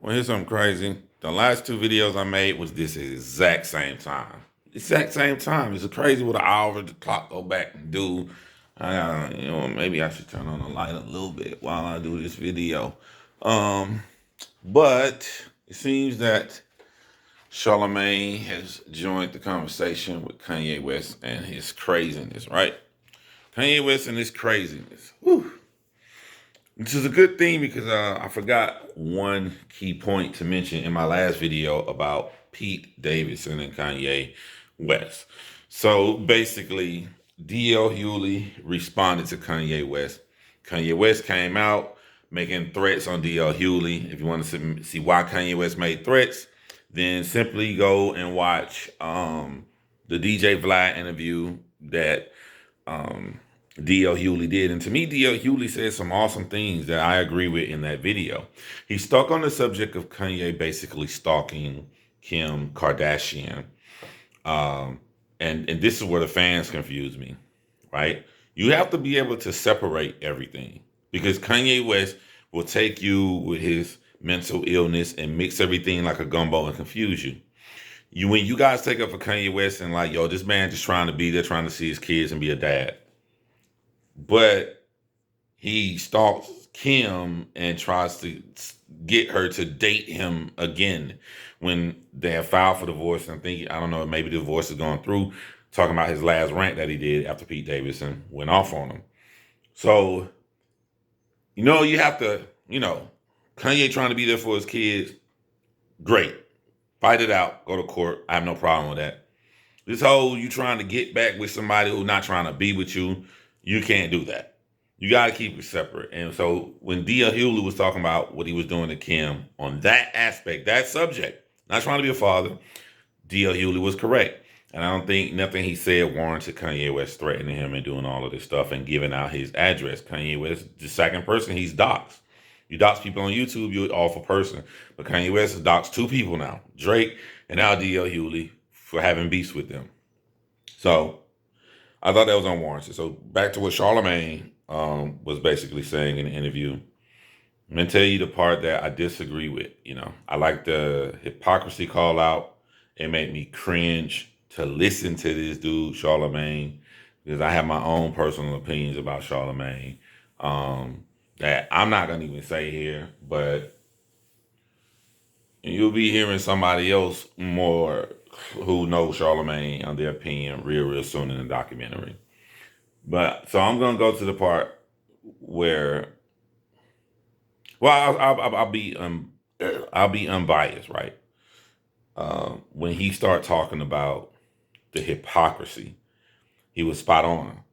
Well, here's something crazy. The last two videos I made was this exact same time. Exact same time. It's crazy what an hour the clock go back and do. Maybe I should turn on the light a little bit while I do this video. Um, but it seems that Charlemagne has joined the conversation with Kanye West and his craziness, right? Kanye West and his craziness. Whew. Which is a good thing because I forgot one key point to mention in my last video about Pete Davidson and Kanye West. So basically, D.L. Hewley responded to Kanye West. Kanye West came out making threats on D.L. Hewley. If you want to see why Kanye West made threats, then simply go and watch the DJ Vlad interview that D.L. Hewley did. And to me, D.L. Hewley said some awesome things that I agree with in that video. He stuck on the subject of Kanye basically stalking Kim Kardashian. And this is where the fans confuse me, right? You have to be able to separate everything because Kanye West will take you with his mental illness and mix everything like a gumbo and confuse you. When you guys take up for Kanye West and like, yo, this man just trying to be there, trying to see his kids and be a dad. But he stalks Kim and tries to get her to date him again when they have filed for divorce. And I don't know, maybe the divorce is going through, talking about his last rant that he did after Pete Davidson went off on him. So, you have to, Kanye trying to be there for his kids, great. Fight it out, go to court. I have no problem with that. This whole you trying to get back with somebody who's not trying to be with you, you can't do that. You got to keep it separate. And so when D.L. Hewley was talking about what he was doing to Kim on that aspect, that subject, not trying to be a father, D.L. Hewley was correct. And I don't think nothing he said warranted Kanye West threatening him and doing all of this stuff and giving out his address. Kanye West, the second person, he's doxxed. You dox people on YouTube, you're an awful person. But Kanye West has doxed two people now, Drake and now D.L. Hewley, for having beefs with them. So I thought that was unwarranted. So back to what Charlemagne was basically saying in the interview. I'm going to tell you the part that I disagree with. I like the hypocrisy call out. It made me cringe to listen to this dude, Charlemagne, because I have my own personal opinions about Charlemagne that I'm not going to even say here, but you'll be hearing somebody else more who knows Charlemagne on their opinion real soon in the documentary. But so I'm gonna go to the part where, well, I'll be unbiased, right? When he started talking about the hypocrisy, he was spot on.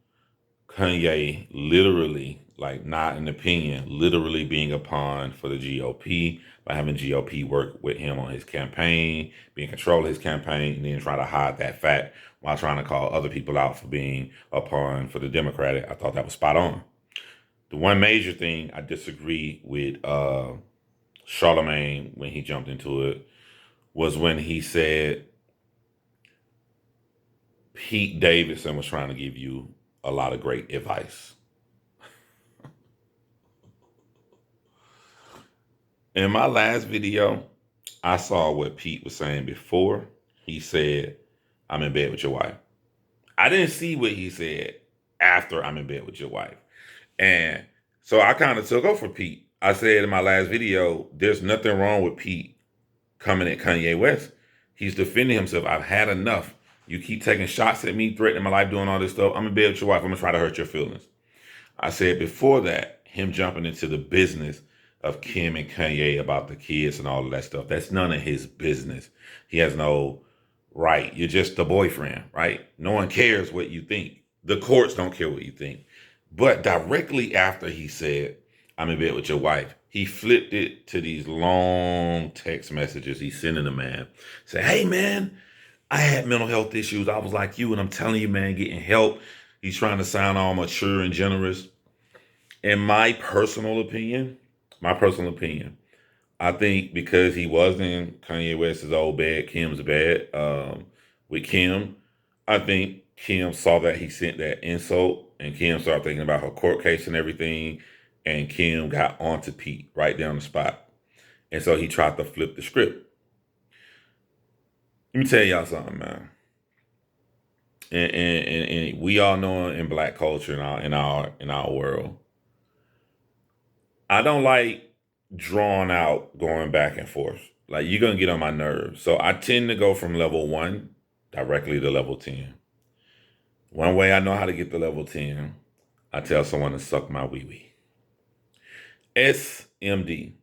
Kanye literally, like not an opinion, literally being a pawn for the GOP by having GOP work with him on his campaign, be in control of his campaign, and then try to hide that fact while trying to call other people out for being a pawn for the Democratic. I thought that was spot on. The one major thing I disagree with Charlemagne when he jumped into it was when he said Pete Davidson was trying to give you a lot of great advice. In my last video, I saw what Pete was saying before. He said, I'm in bed with your wife. I didn't see what he said after I'm in bed with your wife. And so I kind of took over for Pete. I said in my last video, there's nothing wrong with Pete coming at Kanye West. He's defending himself. I've had enough. You keep taking shots at me, threatening my life, doing all this stuff. I'm in bed with your wife. I'm going to try to hurt your feelings. I said before that, him jumping into the business of Kim and Kanye about the kids and all of that stuff, that's none of his business. He has no right. You're just the boyfriend, right? No one cares what you think. The courts don't care what you think. But directly after he said, I'm in bed with your wife, he flipped it to these long text messages he's sending a man. Say, hey, man, I had mental health issues. I was like you, and I'm telling you, man, getting help. He's trying to sound all mature and generous. In my personal opinion, I think because he was in Kanye West's old bed, Kim's bed, with Kim, I think Kim saw that he sent that insult, and Kim started thinking about her court case and everything, and Kim got onto Pete right there on the spot. And so he tried to flip the script. Let me tell y'all something, man. And we all know in black culture in our world, I don't like drawn out going back and forth. Like you're gonna get on my nerves. So I tend to go from level 1 directly to level 10. One way I know how to get to level 10, I tell someone to suck my wee wee. SMD.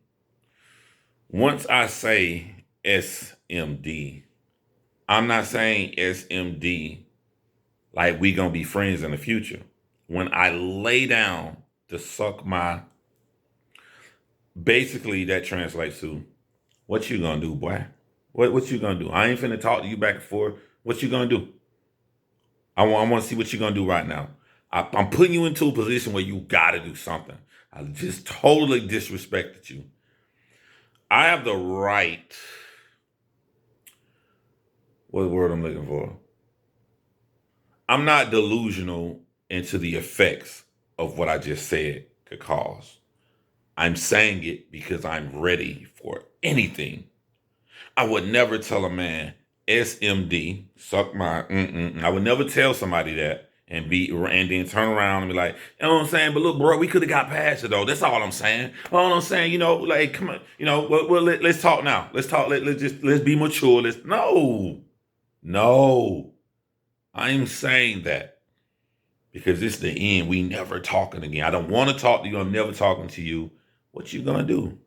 Once I say SMD, I'm not saying SMD like we gonna be friends in the future. When I lay down to suck my, basically that translates to, what you gonna do, boy? What you gonna do? I ain't finna talk to you back and forth. What you gonna do? I want to see what you're gonna do right now. I'm putting you into a position where you gotta do something. I just totally disrespected you. I have the right. What word I'm looking for? I'm not delusional into the effects of what I just said could cause. I'm saying it because I'm ready for anything. I would never tell a man SMD, suck my I would never tell somebody that and then turn around and be like, you know what I'm saying? But look, bro, we could have got past it though. That's all I'm saying. All I'm saying, like, come on, let's talk now. Let's talk. Let's be mature. No. I'm saying that because it's the end. We never talking again. I don't want to talk to you. I'm never talking to you. What you gonna do?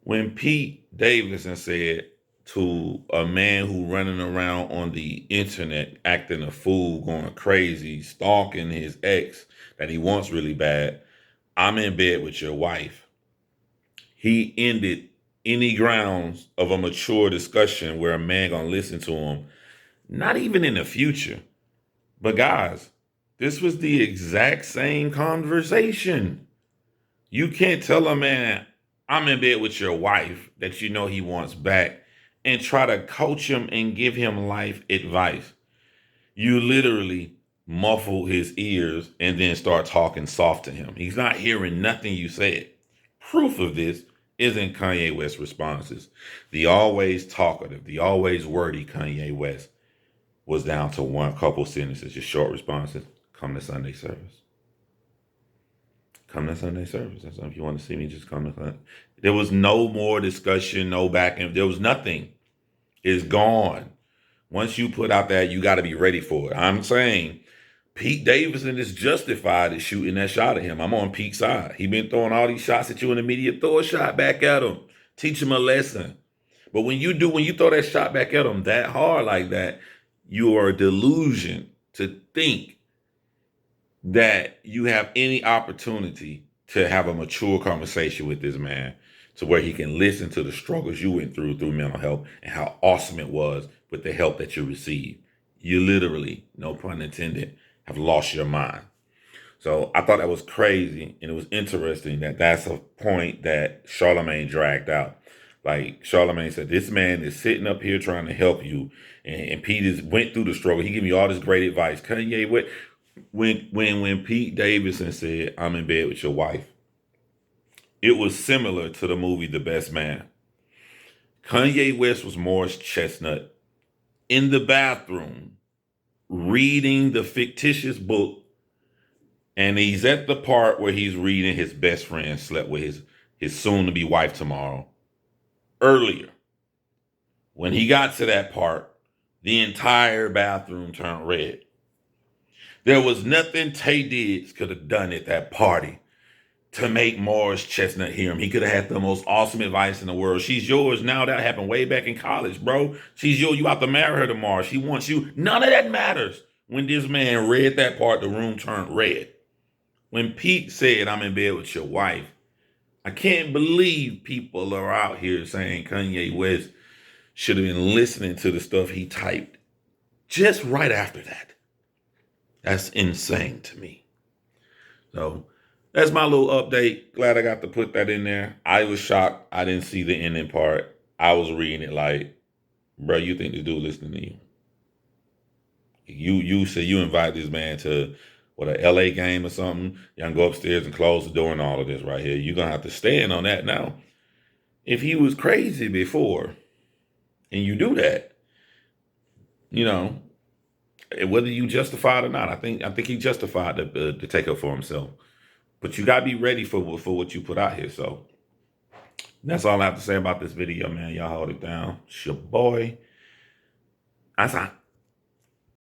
When Pete Davidson said to a man who running around on the internet acting a fool, going crazy, stalking his ex that he wants really bad, I'm in bed with your wife. He ended any grounds of a mature discussion where a man gonna listen to him, not even in the future. But guys, this was the exact same conversation. You can't tell a man, I'm in bed with your wife that you know he wants back, and try to coach him and give him life advice. You literally muffle his ears and then start talking soft to him. He's not hearing nothing you said. Proof of this is in Kanye West's responses. The always talkative, the always wordy Kanye West was down to one couple sentences, just short responses. Come to Sunday service. Come to Sunday service. That's if you want to see me, just come to Sunday. There was no more discussion, no back and there was nothing. It's gone. Once you put out that, you got to be ready for it. I'm saying Pete Davidson is justified in shooting that shot at him. I'm on Pete's side. He been throwing all these shots at you in the media. Throw a shot back at him. Teach him a lesson. But when you throw that shot back at him that hard like that, you are a delusion to think that you have any opportunity to have a mature conversation with this man to where he can listen to the struggles you went through mental health and how awesome it was with the help that you received. You literally, no pun intended, have lost your mind. So I thought that was crazy, and it was interesting that that's a point that Charlemagne dragged out. Like Charlemagne said, this man is sitting up here trying to help you, and Pete went through the struggle. He gave me all this great advice. Kanye, when Pete Davidson said, "I'm in bed with your wife," it was similar to the movie The Best Man. Kanye West was Morris Chestnut in the bathroom reading the fictitious book, and he's at the part where he's reading his best friend slept with his soon-to-be wife tomorrow. Earlier, when he got to that part, the entire bathroom turned red. There was nothing Tay Diggs could have done at that party to make Morris Chestnut hear him. He could have had the most awesome advice in the world. She's yours now. That happened way back in college, bro. She's yours. You have to marry her tomorrow. She wants you. None of that matters. When this man read that part, the room turned red. When Pete said, "I'm in bed with your wife," I can't believe people are out here saying Kanye West should have been listening to the stuff he typed just right after that. That's insane to me. So that's my little update. Glad I got to put that in there. I was shocked. I didn't see the ending part. I was reading it like, bro, you think this dude listening to you? You say you invite this man to a LA game or something. Y'all can go upstairs and close the door and all of this right here. You're gonna have to stand on that now. if he was crazy before, and you do that, you know, whether you justify it or not, I think he justified to take up for himself. But you gotta be ready for what you put out here. So that's all I have to say about this video, man. Y'all hold it down. It's your boy. That's